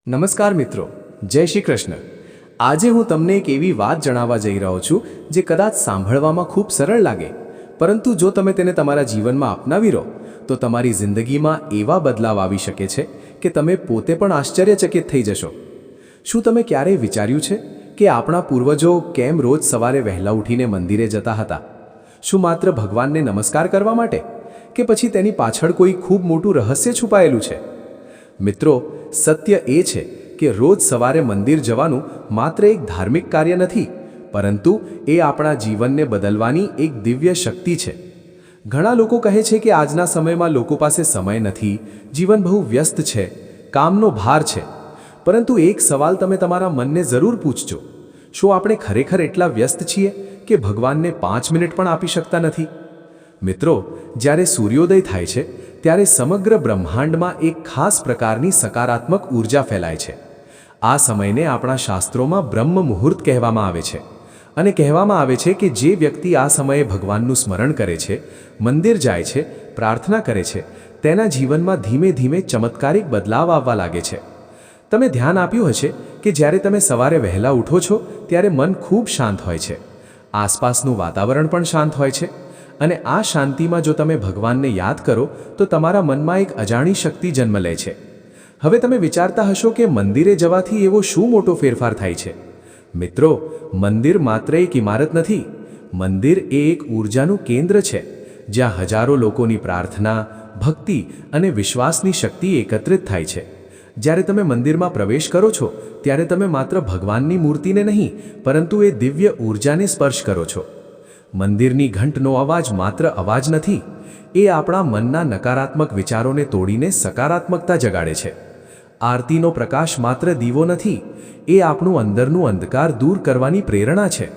નમસ્કાર મિત્રો, જય શ્રી કૃષ્ણ। આજે હું તમને એક એવી વાત જણાવવા જઈ રહ્યો છું જે કદાચ સાંભળવામાં ખૂબ સરળ લાગે, પરંતુ જો તમે તેને તમારા જીવનમાં અપનાવી લો તો તમારી જિંદગીમાં એવા બદલાવ આવી શકે છે કે તમે પોતે પણ આશ્ચર્યચકિત થઈ જશો। શું તમે ક્યારેય વિચાર્યું છે કે આપણા પૂર્વજો કેમ રોજ સવારે વહેલા ઉઠીને મંદિરે જતા હતા? શું માત્ર ભગવાનને નમસ્કાર કરવા માટે, કે પછી તેની પાછળ કોઈ ખૂબ મોટું રહસ્ય છુપાયેલું છે? મિત્રો, સત્ય એ છે કે રોજ સવારે મંદિર જવાનું માત્ર એક ધાર્મિક કાર્ય નથી, પરંતુ એ આપણા જીવનને બદલવાની એક દિવ્ય શક્તિ છે। ઘણા લોકો કહે છે કે આજના સમયમાં લોકો પાસે સમય નથી, જીવન બહુ વ્યસ્ત છે, કામનો ભાર છે। પરંતુ એક સવાલ તમે તમારા મનને જરૂર પૂછજો, શું આપણે ખરેખર એટલા વ્યસ્ત છીએ કે ભગવાનને 5 મિનિટ પણ આપી શકતા નથી? મિત્રો, જ્યારે સૂર્યોદય થાય છે ત્યારે સમગ્ર બ્રહ્માંડમાં એક ખાસ પ્રકારની સકારાત્મક ઊર્જા ફેલાય છે। આ સમયને આપણા શાસ્ત્રોમાં બ્રહ્મ મુહૂર્ત કહેવામાં આવે છે, અને કહેવામાં આવે છે કે જે વ્યક્તિ આ સમયે ભગવાનનું સ્મરણ કરે છે, મંદિર જાય છે, પ્રાર્થના કરે છે, તેના જીવનમાં ધીમે ધીમે ચમત્કારિક બદલાવ આવવા લાગે છે। તમે ધ્યાન આપ્યું હશે કે જ્યારે તમે સવારે વહેલા ઉઠો છો ત્યારે મન ખૂબ શાંત હોય છે, આસપાસનું વાતાવરણ પણ શાંત હોય છે, અને આ શાંતિમાં જો તમે ભગવાનને યાદ કરો તો તમારા મનમાં એક અજાણી શક્તિ જન્મ લે છે। હવે તમે વિચારતા હશો કે મંદિરે જવાથી એવો શું મોટો ફેરફાર થાય છે? મિત્રો, મંદિર માત્ર એક ઇમારત નથી, મંદિર એ એક ઊર્જાનું કેન્દ્ર છે, જ્યાં હજારો લોકોની પ્રાર્થના, ભક્તિ અને વિશ્વાસની શક્તિ એકત્રિત થાય છે। જ્યારે તમે મંદિરમાં પ્રવેશ કરો છો ત્યારે તમે માત્ર ભગવાનની મૂર્તિને નહીં, પરંતુ એ દિવ્ય ઊર્જાને સ્પર્શ કરો છો। મંદિરની ઘંટનો અવાજ માત્ર અવાજ નથી, એ આપણા મનના નકારાત્મક વિચારોને તોડીને સકારાત્મકતા જગાડે છે। આરતીનો પ્રકાશ માત્ર દીવો નથી, એ આપણું અંદરનું અંધકાર દૂર કરવાની પ્રેરણા છે।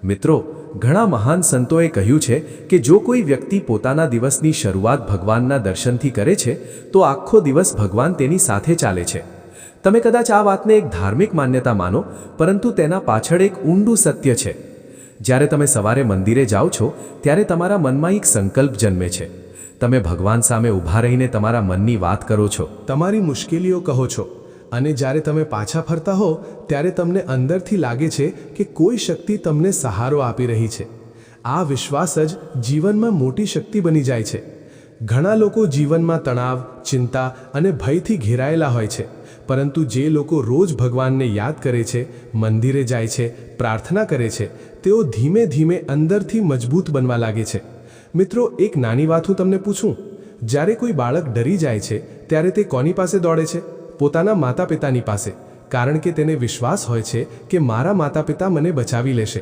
મિત્રો, ઘણા મહાન સંતોએ કહ્યું છે કે જો કોઈ વ્યક્તિ પોતાના દિવસની શરૂઆત ભગવાનના દર્શનથી કરે છે તો આખો દિવસ ભગવાન તેની સાથે ચાલે છે। તમે કદાચ આ વાતને એક ધાર્મિક માન્યતા માનો, પરંતુ તેના પાછળ એક ઊંડું સત્ય છે। જ્યારે તમે સવારે મંદિરે જાઓ છો ત્યારે તમારા મનમાં એક સંકલ્પ જન્મે છે। તમે ભગવાન સામે ઊભા રહીને તમારા મનની વાત કરો છો, તમારી મુશ્કેલીઓ કહો છો, અને જ્યારે તમે પાછા ફરતા હો ત્યારે તમને અંદરથી લાગે છે કે કોઈ શક્તિ તમને સહારો આપી રહી છે। આ વિશ્વાસ જ જીવનમાં મોટી શક્તિ બની જાય છે। ઘણા લોકો જીવનમાં તણાવ, ચિંતા અને ભયથી ઘેરાયેલા હોય છે, પરંતુ જે લોકો રોજ ભગવાનને યાદ કરે છે, મંદિરે જાય છે, પ્રાર્થના કરે છે, તેઓ ધીમે ધીમે અંદરથી મજબૂત બનવા લાગે છે। મિત્રો, એક નાની વાત હું તમને પૂછું, જ્યારે કોઈ બાળક ડરી જાય છે ત્યારે તે કોની પાસે દોડે છે? પોતાના માતા પિતાની પાસે, કારણ કે તેને વિશ્વાસ હોય છે કે મારા માતા પિતા મને બચાવી લેશે।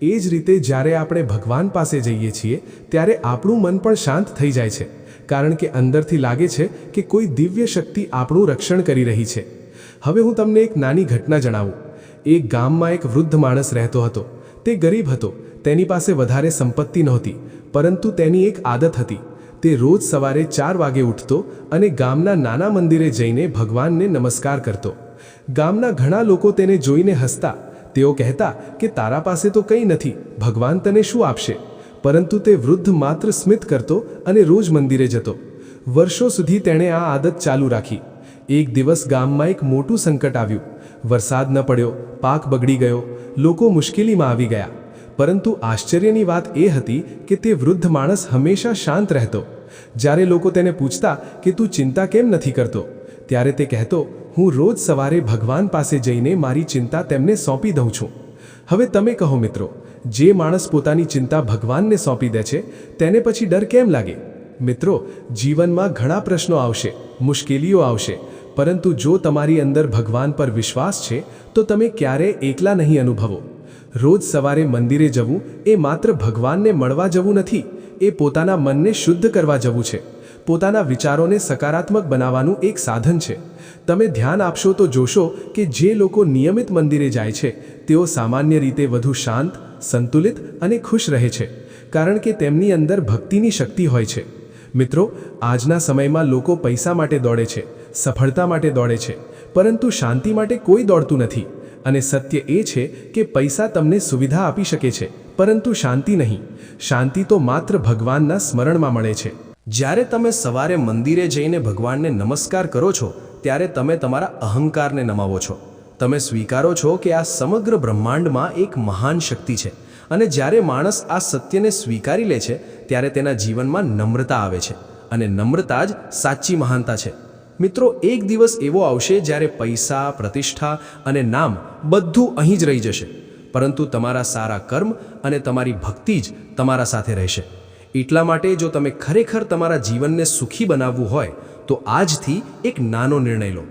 એ જ રીતે જ્યારે આપણે ભગવાન પાસે જઈએ છીએ ત્યારે આપણું મન પણ શાંત થઈ જાય છે, કારણ કે અંદરથી લાગે છે કે કોઈ દિવ્ય શક્તિ આપણું રક્ષણ કરી રહી છે। હવે હું તમને એક નાની ઘટના જણાવું। એક ગામમાં એક વૃદ્ધ માણસ રહેતો હતો। તે ગરીબ હતો, તેની પાસે વધારે સંપત્તિ નહોતી, પરંતુ તેની એક આદત હતી। તે રોજ સવારે 4 વાગે ઉઠતો અને ગામના નાના મંદિરે જઈને ભગવાનને નમસ્કાર કરતો। ગામના ઘણા લોકો તેને જોઈને હસતા। તેઓ કહેતા કે તારા પાસે તો કંઈ નથી, ભગવાન તને શું આપશે? પરંતુ તે વૃદ્ધ માત્ર સ્મિત કરતો અને રોજ મંદિરે જતો। વર્ષો સુધી તેણે આ આદત ચાલુ રાખી। એક દિવસ ગામમાં એક મોટું સંકટ આવ્યું। વરસાદ ન પડ્યો, પાક બગડી ગયો, લોકો મુશ્કેલીમાં આવી ગયા। પરંતુ આશ્ચર્યની વાત એ હતી કે તે વૃદ્ધ માણસ હંમેશા શાંત રહેતો। જ્યારે લોકો તેને પૂછતા કે તું ચિંતા કેમ નથી કરતો, ત્યારે તે કહેતો, હું રોજ સવારે ભગવાન પાસે જઈને મારી ચિંતા તેમને સોંપી દઉં છું। હવે તમે કહો મિત્રો, જે માણસ પોતાની ચિંતા ભગવાનને સોંપી દે છે તેને પછી ડર કેમ લાગે? મિત્રો, જીવનમાં ઘણા પ્રશ્નો આવશે, મુશ્કેલીઓ આવશે, પરંતુ જો તમારી અંદર ભગવાન પર વિશ્વાસ છે તો તમે ક્યારેય એકલા નહીં અનુભવો। રોજ સવારે મંદિરે જવું એ માત્ર ભગવાનને મળવા જવું નથી, એ પોતાના મનને શુદ્ધ કરવા જવું છે, પોતાના વિચારોને સકારાત્મક બનાવવાનું એક સાધન છે। તમે ધ્યાન આપશો તો જોશો કે જે લોકો નિયમિત મંદિરે જાય છે તેઓ સામાન્ય રીતે વધુ શાંત, સંતુલિત અને ખુશ રહે છે, કારણ કે તેમની અંદર ભક્તિની શક્તિ હોય છે। મિત્રો, આજના સમયમાં લોકો પૈસા માટે દોડે છે, સફળતા માટે દોડે છે, પરંતુ શાંતિ માટે કોઈ દોડતું નથી। અને સત્ય એ છે કે પૈસા તમને સુવિધા આપી શકે છે, પરંતુ શાંતિ નહીં। શાંતિ તો માત્ર ભગવાનના સ્મરણમાં મળે છે। જ્યારે તમે સવારે મંદિરે જઈને ભગવાનને નમસ્કાર કરો છો ત્યારે તમે તમારા અહંકારને નમાવો છો. તમે સ્વીકારો છો કે આ સમગ્ર બ્રહ્માંડમાં એક મહાન શક્તિ છે, અને જ્યારે માણસ આ સત્યને સ્વીકારી લે છે ત્યારે તેના જીવનમાં નમ્રતા આવે છે, અને નમ્રતા જ સાચી મહાનતા છે. મિત્રો, એક દિવસ એવો આવશે જ્યારે પૈસા, પ્રતિષ્ઠા અને નામ બધું અહીં જ રહી જશે, પરંતુ તમારા સારા કર્મ અને તમારી ભક્તિ જ તમારા સાથે રહેશે. એટલા માટે જો તમે ખરેખર તમારા જીવનને સુખી બનાવવું હોય તો આજથી એક નાનો નિર્ણય લો.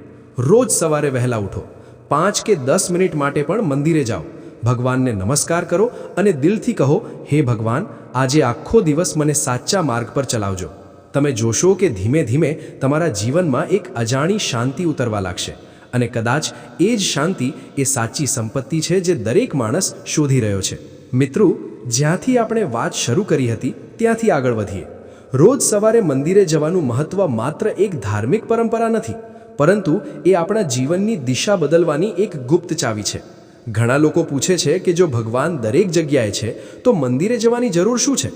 રોજ સવારે વહેલા ઉઠો, 5 કે 10 મિનિટ માટે પણ મંદિરે જાઓ, ભગવાનને નમસ્કાર કરો અને દિલથી કહો, હે ભગવાન, આજે આખો દિવસ મને સાચા માર્ગ પર ચલાવજો. તમે જોશો કે ધીમે ધીમે તમારા જીવનમાં એક અજાણી શાંતિ ઉતરવા લાગશે, અને કદાચ એ જ શાંતિ એ સાચી સંપત્તિ છે જે દરેક માણસ શોધી રહ્યો છે. મિત્રો, જ્યાંથી આપણે વાત શરૂ કરી હતી ત્યાંથી આગળ વધીએ. રોજ સવારે મંદિરે જવાનું મહત્ત્વ માત્ર એક ધાર્મિક પરંપરા નથી, પરંતુ એ આપણા જીવનની દિશા બદલવાની એક ગુપ્ત ચાવી છે. ઘણા લોકો પૂછે છે કે જો ભગવાન દરેક જગ્યાએ છે તો મંદિરે જવાની જરૂર શું છે?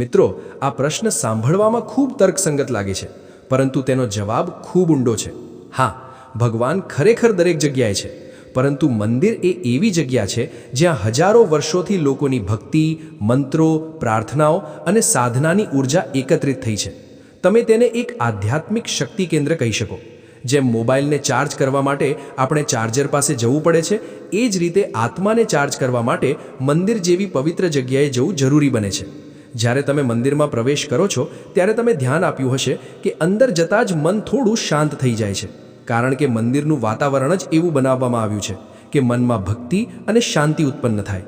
મિત્રો, આ પ્રશ્ન સાંભળવામાં ખૂબ તર્કસંગત લાગે છે, પરંતુ તેનો જવાબ ખૂબ ઊંડો છે. હા, ભગવાન ખરેખર દરેક જગ્યાએ છે, પરંતુ મંદિર એ એવી જગ્યા છે જ્યાં હજારો વર્ષોથી લોકોની ભક્તિ, મંત્રો, પ્રાર્થનાઓ અને સાધનાની ઊર્જા એકત્રિત થઈ છે. તમે તેને એક આધ્યાત્મિક શક્તિ કેન્દ્ર કહી શકો. જેમ મોબાઈલને ચાર્જ કરવા માટે આપણે ચાર્જર પાસે જવું પડે છે, એ જ રીતે આત્માને ચાર્જ કરવા માટે મંદિર જેવી પવિત્ર જગ્યાએ જવું જરૂરી બને છે. જ્યારે તમે મંદિરમાં પ્રવેશ કરો છો ત્યારે તમે ધ્યાન આપ્યું હશે કે અંદર જતાં જ મન થોડું શાંત થઈ જાય છે, કારણ કે મંદિરનું વાતાવરણ જ એવું બનાવવામાં આવ્યું છે કે મનમાં ભક્તિ અને શાંતિ ઉત્પન્ન થાય.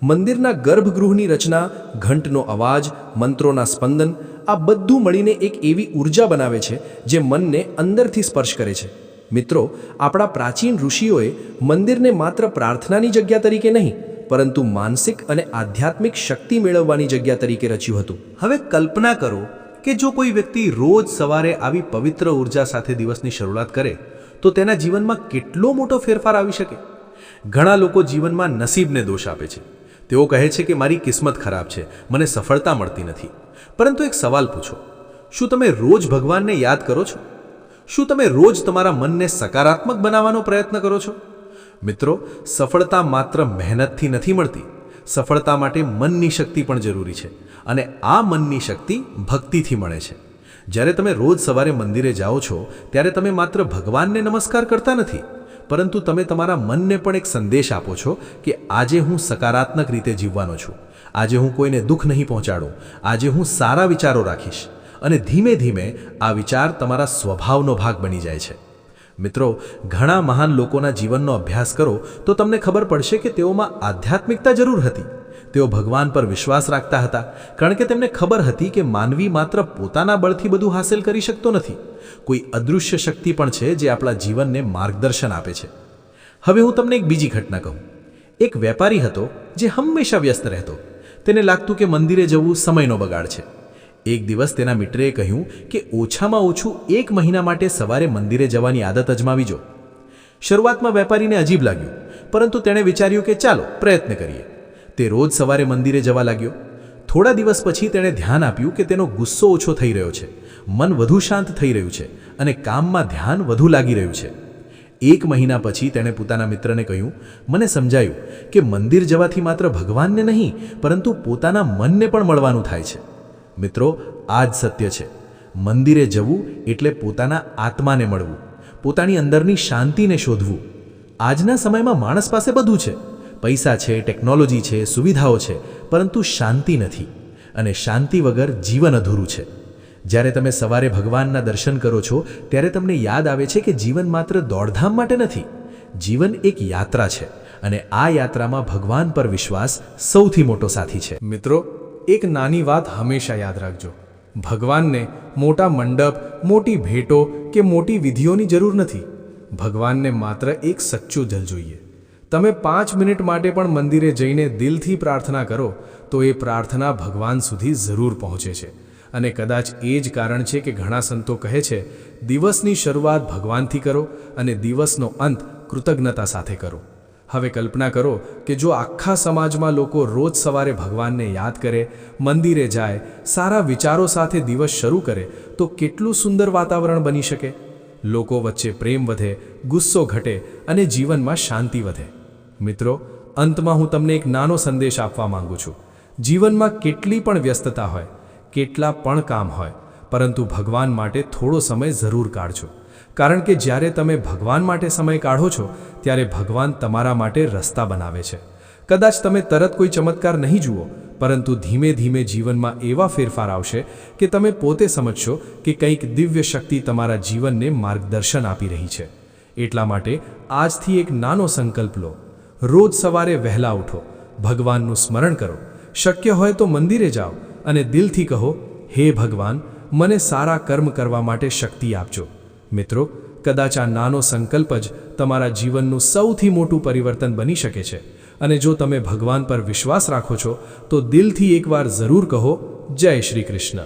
મંદિરના ગર્ભગૃહની રચના, ઘંટનો અવાજ, મંત્રોના સ્પંદન, આ બધું મળીને એક એવી ઊર્જા બનાવે છે જે મનને અંદરથી સ્પર્શ કરે છે. મિત્રો, આપણા પ્રાચીન ઋષિઓએ મંદિરને માત્ર પ્રાર્થનાની જગ્યા તરીકે નહીં, પરંતુ માનસિક અને આધ્યાત્મિક શક્તિ મેળવવાની જગ્યા તરીકે રચ્યું હતું. હવે કલ્પના કરો કે જો કોઈ વ્યક્તિ રોજ સવારે આવી પવિત્ર ઊર્જા સાથે દિવસની શરૂઆત કરે તો તેના જીવનમાં કેટલો મોટો ફેરફાર આવી શકે. ઘણા લોકો જીવનમાં નસીબને દોષ આપે છે. તેઓ કહે છે કે મારી કિસ્મત ખરાબ છે, મને સફળતા મળતી નથી. પરંતુ એક સવાલ પૂછો, શું તમે રોજ ભગવાનને યાદ કરો છો? શું તમે રોજ તમારા મનને સકારાત્મક બનાવવાનો પ્રયત્ન કરો છો? મિત્રો, સફળતા માત્ર મહેનતથી નથી મળતી. સફળતા માટે મનની શક્તિ પણ જરૂરી છે, અને આ મનની શક્તિ ભક્તિથી મળે છે. જ્યારે તમે રોજ સવારે મંદિરે જાઓ છો ત્યારે તમે માત્ર ભગવાનને નમસ્કાર કરતા નથી, પરંતુ તમે તમારા મનને પણ એક સંદેશ આપો છો કે આજે હું સકારાત્મક રીતે જીવવાનો છું, આજે હું કોઈને દુઃખ નહીં પહોંચાડું, આજે હું સારા વિચારો રાખીશ. અને ધીમે ધીમે આ વિચાર તમારા સ્વભાવનો ભાગ બની જાય છે. મિત્રો, ઘણા મહાન લોકોના જીવનનો અભ્યાસ કરો તો તમને ખબર પડશે કે તેઓમાં આધ્યાત્મિકતા જરૂર હતી. તેઓ ભગવાન પર વિશ્વાસ રાખતા હતા, કારણ કે તેમને ખબર હતી કે માનવી માત્ર પોતાના બળથી બધું હાંસલ કરી શકતો નથી. કોઈ અદૃશ્ય શક્તિ પણ છે જે આપણા જીવનને માર્ગદર્શન આપે છે. હવે હું તમને એક બીજી ઘટના કહું. એક વેપારી હતો જે હંમેશા વ્યસ્ત રહેતો. તેને લાગતું કે મંદિરે જવું સમયનો બગાડ છે. એક દિવસ તેના મિત્રએ કહ્યું કે ઓછામાં ઓછું 1 મહિના માટે સવારે મંદિરે જવાની આદત અજમાવી જો. શરૂઆતમાં વેપારીને અજીબ લાગ્યું, પરંતુ તેણે વિચાર્યું કે ચાલો પ્રયત્ન કરીએ. તે રોજ સવારે મંદિરે જવા લાગ્યો. થોડા દિવસ પછી તેણે ધ્યાન આપ્યું કે તેનો ગુસ્સો ઓછો થઈ રહ્યો છે, મન વધુ શાંત થઈ રહ્યું છે અને કામમાં ધ્યાન વધુ લાગી રહ્યું છે. 1 મહિના પછી તેણે પોતાના મિત્રને કહ્યું, મને સમજાયું કે મંદિર જવાથી માત્ર ભગવાનને નહીં, પરંતુ પોતાના મનને પણ મળવાનું થાય છે. મિત્રો, આ જ સત્ય છે. મંદિરે જવું એટલે પોતાના આત્માને મળવું, પોતાની અંદરની શાંતિને શોધવું. આજના સમયમાં માણસ પાસે બધું છે, પૈસા છે, ટેકનોલોજી છે, સુવિધાઓ છે, પરંતુ શાંતિ નથી. અને શાંતિ વગર જીવન અધૂરું છે. જ્યારે તમે સવારે ભગવાનના દર્શન કરો છો ત્યારે તમને યાદ આવે છે કે જીવન માત્ર દોડધામ માટે નથી. જીવન એક યાત્રા છે, અને આ યાત્રામાં ભગવાન પર વિશ્વાસ સૌથી મોટો સાથી છે. મિત્રો, એક નાની વાત હંમેશા યાદ રાખજો. ભગવાનને મોટા મંડપ, મોટી ભેટો કે મોટી વિધિઓની જરૂર નથી. ભગવાનને માત્ર એક સચ્ચું દિલ જોઈએ. તમે 5 મિનિટ માટે પણ મંદિરે જઈને દિલથી પ્રાર્થના કરો તો એ પ્રાર્થના ભગવાન સુધી જરૂર પહોંચે છે. અને કદાચ એ જ કારણ છે કે ઘણા સંતો કહે છે, દિવસની શરૂઆત ભગવાનથી કરો અને દિવસનો અંત કૃતજ્ઞતા સાથે કરો. હવે કલ્પના કરો કે જો આખા સમાજમાં લોકો રોજ સવારે ભગવાનને યાદ કરે, મંદિરે જાય, સારા વિચારો સાથે દિવસ શરૂ કરે તો કેટલું સુંદર વાતાવરણ બની શકે. લોકો વચ્ચે પ્રેમ વધે, ગુસ્સો ઘટે અને જીવનમાં શાંતિ વધે. મિત્રો, અંતમાં હું તમને એક નાનો સંદેશ આપવા માંગુ છું. જીવનમાં કેટલી પણ વ્યસ્તતા હોય, કેટલા પણ કામ હોય, પરંતુ ભગવાન માટે થોડો સમય જરૂર કાઢજો. કારણ કે જ્યારે તમે ભગવાન માટે સમય કાઢો છો ત્યારે ભગવાન તમારા માટે રસ્તા બનાવે છે. કદાચ તમે તરત કોઈ ચમત્કાર નહીં જુઓ, પરંતુ ધીમે ધીમે જીવનમાં એવા ફેરફાર આવશે કે તમે પોતે સમજશો કે કંઈક દિવ્ય શક્તિ તમારા જીવનને માર્ગદર્શન આપી રહી છે. એટલા માટે આજથી એક નાનો સંકલ્પ લો. રોજ સવારે વહેલા ઉઠો, ભગવાનનું સ્મરણ કરો, શક્ય હોય તો મંદિરે જાઓ અને દિલથી કહો, હે ભગવાન, મને સારા કર્મ કરવા માટે શક્તિ આપજો. મિત્રો, કદાચ આ નાનો સંકલ્પ જ તમારા જીવનનું સૌથી મોટું પરિવર્તન બની શકે છે. અને જો તમે ભગવાન પર વિશ્વાસ રાખો છો તો દિલથી એકવાર જરૂર કહો, જય શ્રી કૃષ્ણ.